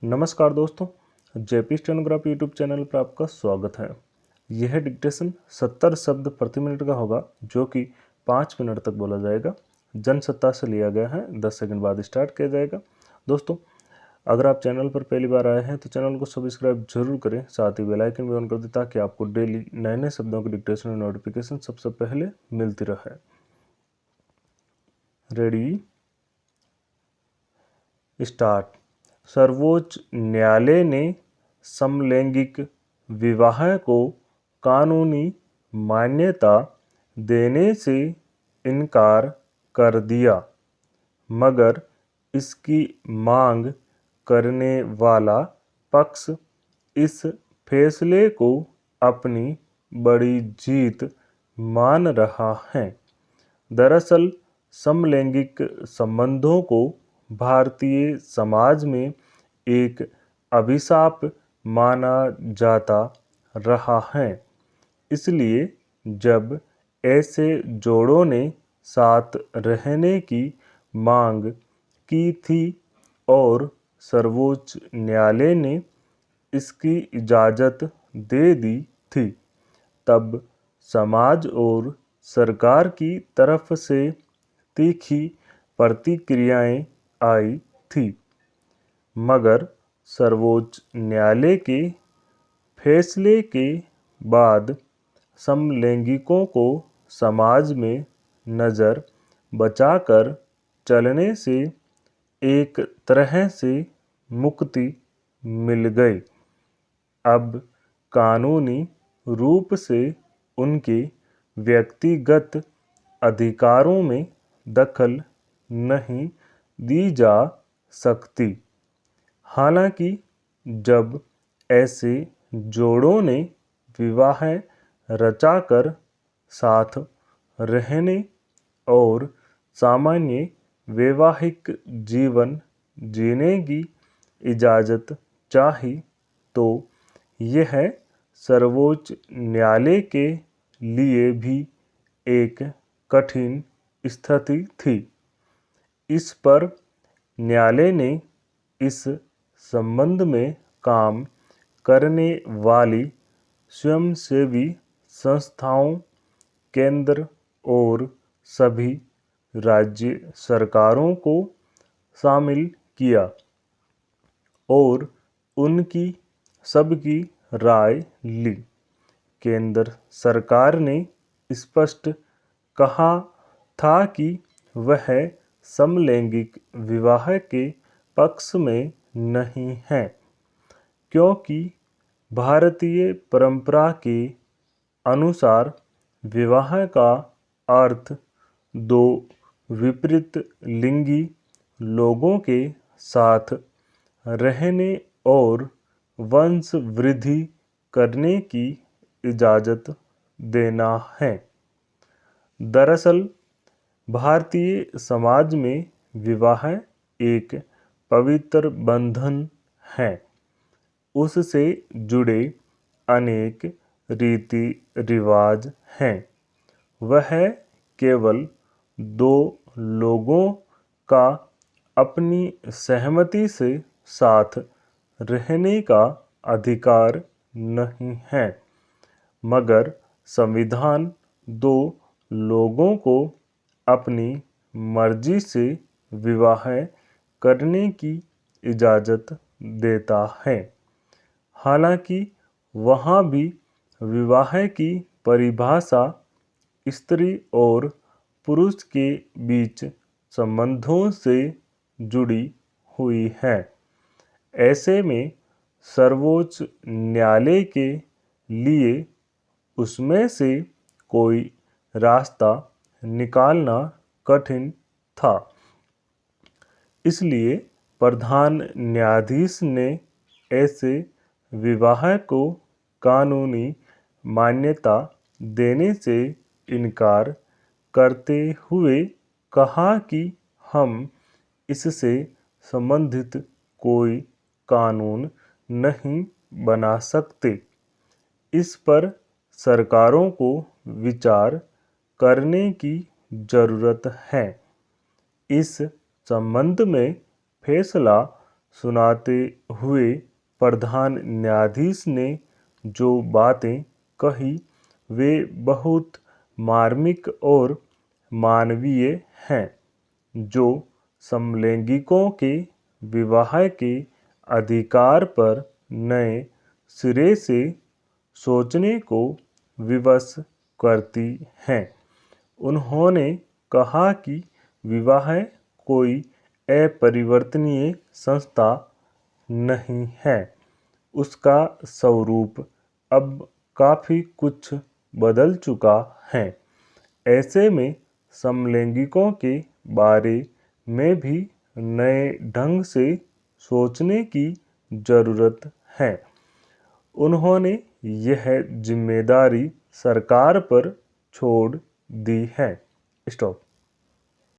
नमस्कार दोस्तों, JP stenography YouTube channel पर आपका स्वागत है। यह डिक्टेशन 70 शब्द प्रति मिनट का होगा, जो कि 5 मिनट तक बोला जाएगा। जनसत्ता से लिया गया है। 10 सेकंड बाद स्टार्ट किया जाएगा। दोस्तों, अगर आप चैनल पर पहली बार आए हैं तो चैनल को सब्सक्राइब जरूर करें, साथ ही बेल आइकन भी ऑन कर दें ताकि आपको डेली नए नए शब्दों की डिक्टेशन और नोटिफिकेशन सबसे पहले मिलती रहे। Ready, start. सर्वोच्च न्यायालय ने समलैंगिक विवाह को कानूनी मान्यता देने से इनकार कर दिया, मगर इसकी मांग करने वाला पक्ष इस फैसले को अपनी बड़ी जीत मान रहा है। दरअसल समलैंगिक संबंधों को भारतीय समाज में एक अभिशाप माना जाता रहा है। इसलिए जब ऐसे जोड़ों ने साथ रहने की मांग की थी और सर्वोच्च न्यायालय ने इसकी इजाज़त दे दी थी, तब समाज और सरकार की तरफ से तीखी प्रतिक्रियाएं आई थी। मगर सर्वोच्च न्यायालय के फैसले के बाद समलैंगिकों को समाज में नज़र बचाकर चलने से एक तरह से मुक्ति मिल गई। अब कानूनी रूप से उनके व्यक्तिगत अधिकारों में दखल नहीं दी जा सकती। हालांकि जब ऐसे जोड़ों ने विवाह रचाकर साथ रहने और सामान्य वैवाहिक जीवन जीने की इजाज़त चाही, तो यह सर्वोच्च न्यायालय के लिए भी एक कठिन स्थिति थी। इस पर न्यायालय ने इस संबंध में काम करने वाली स्वयंसेवी संस्थाओं, केंद्र और सभी राज्य सरकारों को शामिल किया और उनकी सबकी राय ली। केंद्र सरकार ने स्पष्ट कहा था कि वह समलैंगिक विवाह के पक्ष में नहीं है, क्योंकि भारतीय परंपरा के अनुसार विवाह का अर्थ दो विपरीत लिंगी लोगों के साथ रहने और वंश वृद्धि करने की इजाज़त देना है। दरअसल भारतीय समाज में विवाह एक पवित्र बंधन है। उससे जुड़े अनेक रीति रिवाज हैं। वह केवल दो लोगों का अपनी सहमति से साथ रहने का अधिकार नहीं है, मगर संविधान दो लोगों को अपनी मर्जी से विवाह करने की इजाज़त देता है। हालांकि वहाँ भी विवाह की परिभाषा स्त्री और पुरुष के बीच संबंधों से जुड़ी हुई है। ऐसे में सर्वोच्च न्यायालय के लिए उसमें से कोई रास्ता निकालना कठिन था। इसलिए प्रधान न्यायाधीश ने ऐसे विवाह को कानूनी मान्यता देने से इनकार करते हुए कहा कि हम इससे संबंधित कोई कानून नहीं बना सकते। इस पर सरकारों को विचार करने की ज़रूरत है। इस संबंध में फैसला सुनाते हुए प्रधान न्यायाधीश ने जो बातें कही वे बहुत मार्मिक और मानवीय हैं, जो समलैंगिकों के विवाह के अधिकार पर नए सिरे से सोचने को विवश करती हैं। उन्होंने कहा कि विवाह कोई अपरिवर्तनीय संस्था नहीं है, उसका स्वरूप अब काफ़ी कुछ बदल चुका है। ऐसे में समलैंगिकों के बारे में भी नए ढंग से सोचने की ज़रूरत है। उन्होंने यह जिम्मेदारी सरकार पर छोड़ दी है। स्टॉप।